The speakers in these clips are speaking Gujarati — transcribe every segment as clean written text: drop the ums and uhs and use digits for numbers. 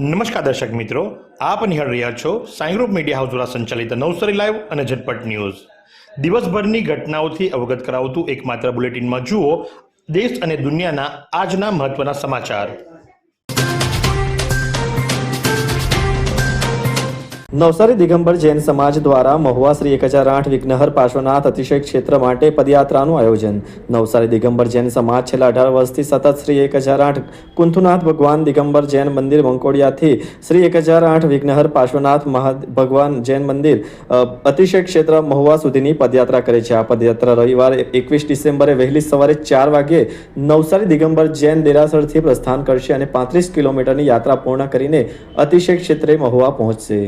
નમસ્કાર દર્શક મિત્રો, આપ નિહાળ રહ્યા છો સાઈ ગ્રુપ મીડિયા હાઉસ દ્વારા સંચાલિત નવસારી લાઈવ અને ઝટપટ ન્યૂઝ. દિવસભરની ઘટનાઓથી અવગત કરાવતું એકમાત્ર બુલેટિનમાં જુઓ દેશ અને દુનિયાના આજના મહત્વના સમાચાર. નવસારી દિગંબર જૈન સમાજ દ્વારા મહુવા શ્રી 1008 વિઘ્નહર પાર્શ્વનાથ અતિશય ક્ષેત્ર માટે પદયાત્રાનું આયોજન. નવસારી દિગંબર જૈન સમાજ છેલ્લા 18 વર્ષથી સતત શ્રી 1008 કુંથુનાથ ભગવાન દિગંબર જૈન મંદિર વંકોડિયાથી શ્રી 1008 વિઘ્નહર પાર્શ્વનાથ ભગવાન જૈન મંદિર અતિશય ક્ષેત્ર મહુવા સુધીની પદયાત્રા કરે છે. આ પદયાત્રા રવિવાર 21 ડિસેમ્બરે વહેલી સવારે 4 વાગ્યે નવસારી દિગંબર જૈન દેરાસરથી પ્રસ્થાન કરશે અને 35 કિલોમીટરની યાત્રા પૂર્ણ કરીને અતિશય ક્ષેત્રે મહુવા પહોંચશે.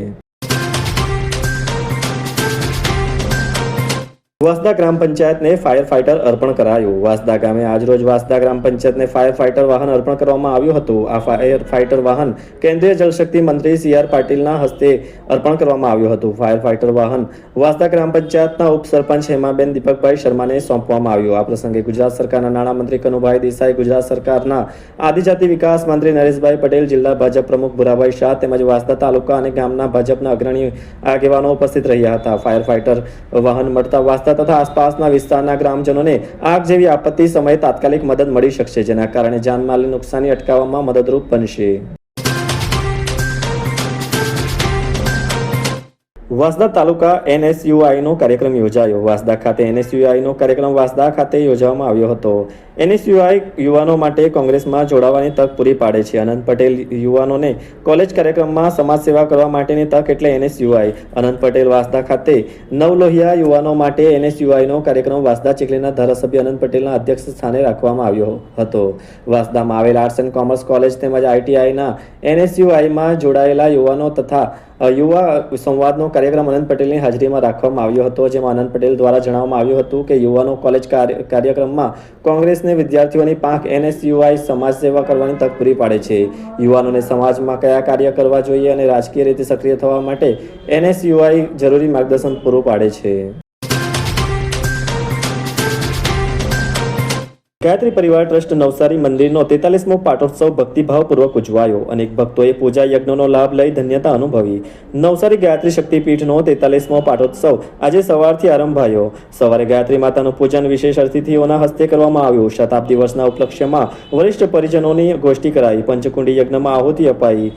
વાંસદા ગ્રામ પંચાયતને ફાયર ફાઇટર અર્પણ કરાયું. વાંસદા ગામે આજરોજ વાંસદા ગ્રામ પંચાયતને ફાયર ફાઇટર વાહન અર્પણ કરવામાં આવ્યું હતું. આ ફાયર ફાઇટર વાહન કેન્દ્રીય જળશક્તિ મંત્રી CR પાટીલના હસ્તે અર્પણ કરવામાં આવ્યું હતું. ફાયર ફાઇટર વાહન વાંસદા ગ્રામ પંચાયતના ઉપસરપંચ હેમાબેન દીપકભાઈ શર્માને સોંપવામાં આવ્યું. આ પ્રસંગે ગુજરાત સરકારના નાણામંત્રી કનુભાઈ દેસાઈ, ગુજરાત સરકારના આદિજાતિ વિકાસ મંત્રી નરેશભાઈ પટેલ, જિલ્લા ભાજપ પ્રમુખ ભુરાભાઈ શાહ તેમજ વાંસદા તાલુકા અને ગામના ભાજપના અગ્રણી આગેવાનો ઉપસ્થિત રહ્યા હતા. ફાયર ફાઇટર વાહન મળતા વાંસદા તથા આસપાસના વિસ્તારના ગ્રામજનોને આગ જેવી આપત્તિ સમયે તાત્કાલિક મદદ મળી શકશે, જેના કારણે જાનમાલની નુકસાની અટકાવવામાં મદદરૂપ બનશે. વાંસદા તાલુકા NSUIનો કાર્યક્રમ યોજાયો. વાંસદા ખાતે NSUIનો કાર્યક્રમ વાંસદા ખાતે યોજવામાં આવ્યો હતો. NSUI યુવાનો માટે કોંગ્રેસમાં જોડાવાની તક પૂરી પાડે છે. અનંત પટેલ યુવાનોને કોલેજ કાર્યક્રમમાં સમાજ સેવા કરવા માટેની તક એટલે NSUI. અનંત પટેલ વાંસદા ખાતે નવલોહિયા યુવાનો માટે NSUIનો કાર્યક્રમ વાંસદા ચીખલીના ધારાસભ્ય અનંત પટેલના અધ્યક્ષ સ્થાને રાખવામાં આવ્યો હતો. વાંસદામાં આવેલ આર્ટ્સ એન્ડ કોમર્સ કોલેજ તેમજ ITIના NSUIમાં જોડાયેલા યુવાનો તથા યુવા સંવાદનો કાર્યક્રમ અનંત પટેલની હાજરીમાં રાખવામાં આવ્યો હતો, જેમાં અનંત પટેલ દ્વારા જણાવવામાં આવ્યું હતું કે યુવાનો કોલેજ કાર્યક્રમમાં કોંગ્રેસને વિદ્યાર્થીઓની પાંખ NSUI સમાજ સેવા કરવાની તક પૂરી પાડે છે. યુવાનોને સમાજમાં કયા કાર્ય કરવા જોઈએ અને રાજકીય રીતે સક્રિય થવા માટે NSUI જરૂરી માર્ગદર્શન પૂરું પાડે છે. ગાયત્રી પરિવાર ટ્રસ્ટ નવસારી મંદિરનો 43મો પાટોત્સવ ભક્તિભાવપૂર્વક ઉજવાયો. અનેક ભક્તોએ પૂજા યજ્ઞનો લાભ લઈ ધન્યતા અનુભવી. નવસારી ગાયત્રી શક્તિપીઠનો 43મો પાટોત્સવ આજે સવારથી આરંભાયો. સવારે ગાયત્રી માતાનું પૂજન વિશેષ અતિથિઓના હસ્તે કરવામાં આવ્યું. શતાબ્દી વર્ષના ઉપલક્ષ્યમાં વરિષ્ઠ પરિજનોની ગોષ્ઠી કરાઈ. પંચકુંડી યજ્ઞમાં આહુતિ અપાઈ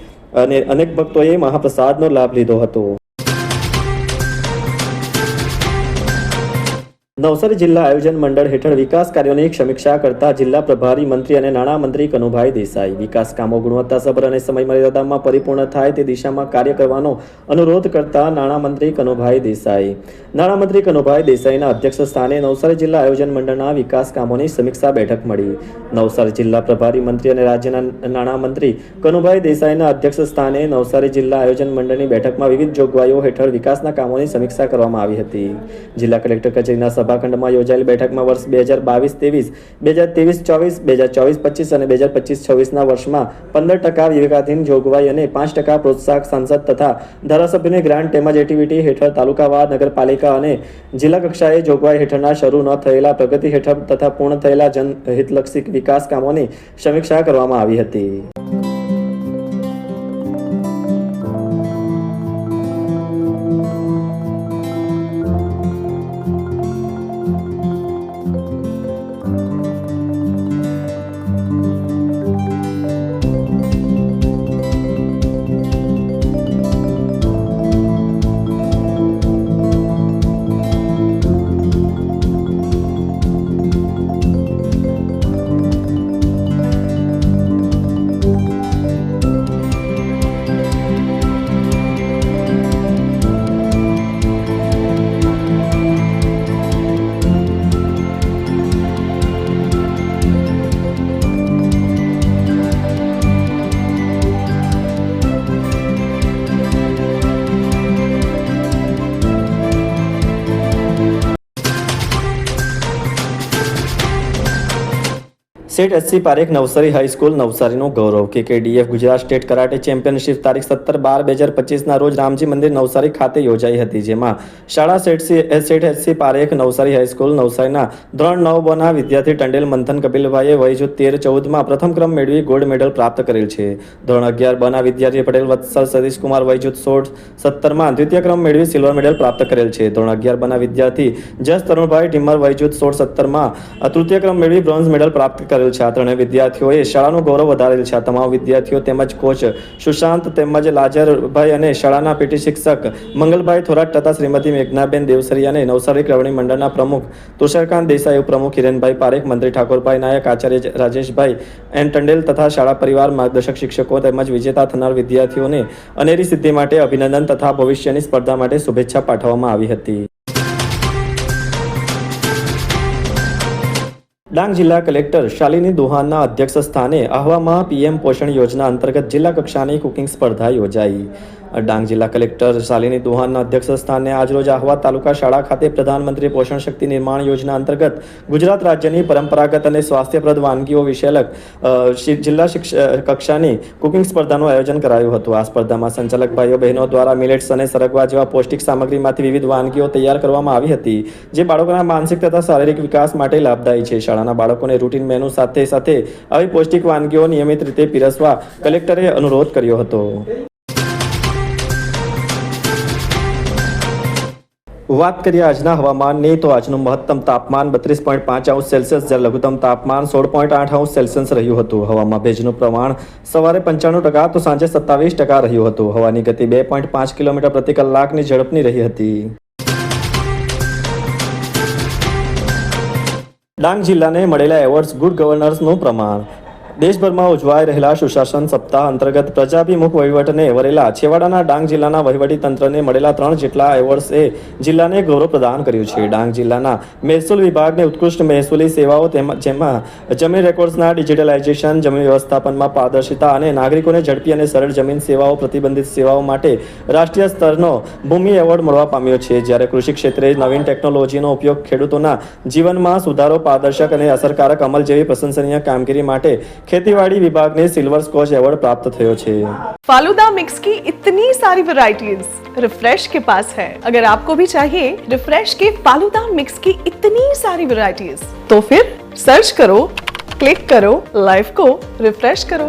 અને અનેક ભક્તોએ મહાપ્રસાદનો લાભ લીધો હતો. નવસારી જિલ્લા આયોજન મંડળ હેઠળ વિકાસ કાર્યોની સમીક્ષા કરતા જિલ્લા પ્રભારી મંત્રી અને નાણામંત્રી કનુભાઈ દેસાઈ. વિકાસ કામો ગુણવત્તાસભર અને સમયમર્યાદામાં પરિપૂર્ણ થાય તે દિશામાં કાર્ય કરવાનો અનુરોધ કરતા નાણામંત્રી કનુભાઈ દેસાઈ. નાણામંત્રી કનુભાઈ દેસાઈના અધ્યક્ષ સ્થાને નવસારી જિલ્લા આયોજન મંડળના વિકાસ કામોની સમીક્ષા બેઠક મળી. નવસારી જિલ્લા પ્રભારી મંત્રી અને રાજ્યના નાણામંત્રી કનુભાઈ દેસાઈના અધ્યક્ષ સ્થાને નવસારી જિલ્લા આયોજન મંડળની બેઠકમાં વિવિધ જોગવાઈઓ હેઠળ વિકાસના કામોની સમીક્ષા કરવામાં આવી હતી. જિલ્લા કલેક્ટર કચેરીના સભાખંડમાં યોજાયેલ બેઠકમાં વર્ષ 2022-23, 2023-24, 2024-25 અને 2025-26ના વર્ષમાં 15% વિવેકાધીન જોગવાઈ અને 5% પ્રોત્સાહક સાંસદ તથા ધારાસભ્યની ગ્રાન્ટ તેમજ એક્ટિવિટી હેઠળ તાલુકાવાર, નગરપાલિકા અને જિલ્લા કક્ષાએ જોગવાઈ હેઠળના શરૂ ન થયેલા, પ્રગતિ હેઠળ તથા પૂર્ણ થયેલા જનહિતલક્ષી વિકાસ કામોની સમીક્ષા કરવામાં આવી હતી. સેઠ એસસી પારેખ નવસારી હાઈસ્કૂલ નવસારીનું ગૌરવ KKDF Gujarat state karate championship તારીખ 17/12/2025 રોજ રામજી મંદિર નવસારી ખાતે યોજાઈ હતી, જેમાં શાળા સેઠ એસસી પારેખ નવસારી હાઈસ્કૂલ નવસારીના ધોરણ 9 ના વિદ્યાર્થી ટંડેલ મંથન કપિલભાઈએ વયજૂથ 13-14માં પ્રથમ ક્રમ મેળવી ગોલ્ડ મેડલ પ્રાપ્ત કરેલ છે. ધોરણ 11 ના વિદ્યાર્થી પટેલ વત્સલ સતીશકુમાર વયજૂથ 16-17માં દ્વિતીય ક્રમ મેળવી સિલ્વર મેડલ પ્રાપ્ત કરેલ છે. ધોરણ 11 ના વિદ્યાર્થી જસ તરુણભાઈ ટીમર વયજૂથ 16-17માં તૃતીય ક્રમ મેળવી બ્રોન્ઝ મેડલ પ્રાપ્ત કરેલ છે. આ ત્રણેય વિદ્યાર્થીઓએ શાળાનું ગૌરવ વધારેલ છે. આ તમામ વિદ્યાર્થીઓ તેમજ કોચ સુશાંત તેમજ લાજરભાઈ અને શાળાના પીટી શિક્ષક મંગલભાઈ થોરાટ તથા શ્રીમતી મેઘનાબેન દેવસરી અને નવસારી કેળવણી મંડળના પ્રમુખ તુષારકાંત દેસાઈ, ઉપપ્રમુખ હિરેનભાઈ પારેખ, મંત્રી ઠાકોરભાઈ નાયક, આચાર્ય રાજેશભાઈ એન ટંડેલ તથા શાળા પરિવાર, માર્ગદર્શક શિક્ષકો તેમજ વિજેતા થનાર વિદ્યાર્થીઓને અનેરી સિદ્ધિ માટે અભિનંદન તથા ભવિષ્યની સ્પર્ધા માટે શુભેચ્છા પાઠવવામાં આવી હતી. ડાંગ જિલ્લા કલેક્ટર શાલિની દુહાનના અધ્યક્ષ સ્થાને આહવામાં PM પોષણ યોજના અંતર્ગત જિલ્લા કક્ષાની કુકિંગ સ્પર્ધા યોજાઈ. ડાંગ જિલ્લા કલેક્ટર શાલિની દુહાનના અધ્યક્ષ સ્થાને આજરોજ આહવા તાલુકા શાળા ખાતે પ્રધાનમંત્રી પોષણ શક્તિ નિર્માણ યોજના અંતર્ગત ગુજરાત રાજ્યની પરંપરાગત અને સ્વાસ્થ્યપ્રદ વાનગીઓ વિષયક જિલ્લા કક્ષાની કુકિંગ સ્પર્ધાનું આયોજન કરાયું હતું. આ સ્પર્ધામાં સંચાલક ભાઈઓ બહેનો દ્વારા મિલેટ્સ અને સરગવા જેવા પૌષ્ટિક સામગ્રીમાંથી વિવિધ વાનગીઓ તૈયાર કરવામાં આવી હતી, જે બાળકોના માનસિક તથા શારીરિક વિકાસ માટે લાભદાયી છે. શાળાના બાળકોને રૂટીન મેનુ સાથે સાથે આવી પૌષ્ટિક વાનગીઓ નિયમિત રીતે પીરસવા કલેક્ટરે અનુરોધ કર્યો હતો. વાત કરીએ આજના હવામાનની, તો આજનું મહત્તમ તાપમાન 32.5°C જ્યારે લઘુત્તમ તાપમાન 16.8°C રહ્યું હતું. હવામાં ભેજનું પ્રમાણ સવારે 95% તો સાંજે 27% રહ્યું હતું. હવાની ગતિ 2.5 કિલોમીટર પ્રતિ કલાકની ઝડપની રહી હતી. ડાંગ જિલ્લાને મળેલા એવોર્ડ્સ ગુડ ગવર્નન્સનું પ્રમાણ. દેશભરમાં ઉજવાઈ રહેલા સુશાસન સપ્તાહ અંતર્ગત પ્રજાભિમુખ વહીવટને વરેલા છેવાડાના ડાંગ જિલ્લાના વહીવટી તંત્રને મળેલા 3 જેટલા એવોર્ડ્સે જિલ્લાને ગૌરવ પ્રદાન કર્યું છે. ડાંગ જિલ્લાના મહેસૂલ વિભાગને ઉત્કૃષ્ટ મહેસૂલી સેવાઓ જેમાં જમીન રેકોર્ડ્સના ડિજિટલાઇઝેશન, જમીન વ્યવસ્થાપનમાં પારદર્શિતા અને નાગરિકોને ઝડપી અને સરળ જમીન સેવાઓ, પ્રતિબંધિત સેવાઓ માટે રાષ્ટ્રીય સ્તરનો ભૂમિ એવોર્ડ મળવા પામ્યો છે. જ્યારે કૃષિ ક્ષેત્રે નવીન ટેકનોલોજીનો ઉપયોગ ખેડૂતોના જીવનમાં સુધારો, પારદર્શક અને અસરકારક અમલ જેવી પ્રશંસનીય કામગીરી માટે खेतीबाड़ी विभाग ने सिल्वर स्कॉच अवार्ड प्राप्त થયો છે. फालूदा मिक्स की इतनी सारी वैरायटीज रिफ्रेश के पास है. अगर आपको भी चाहिए रिफ्रेश के फालूदा मिक्स की इतनी सारी वैरायटीज, तो फिर सर्च करो, क्लिक करो, लाइफ को रिफ्रेश करो.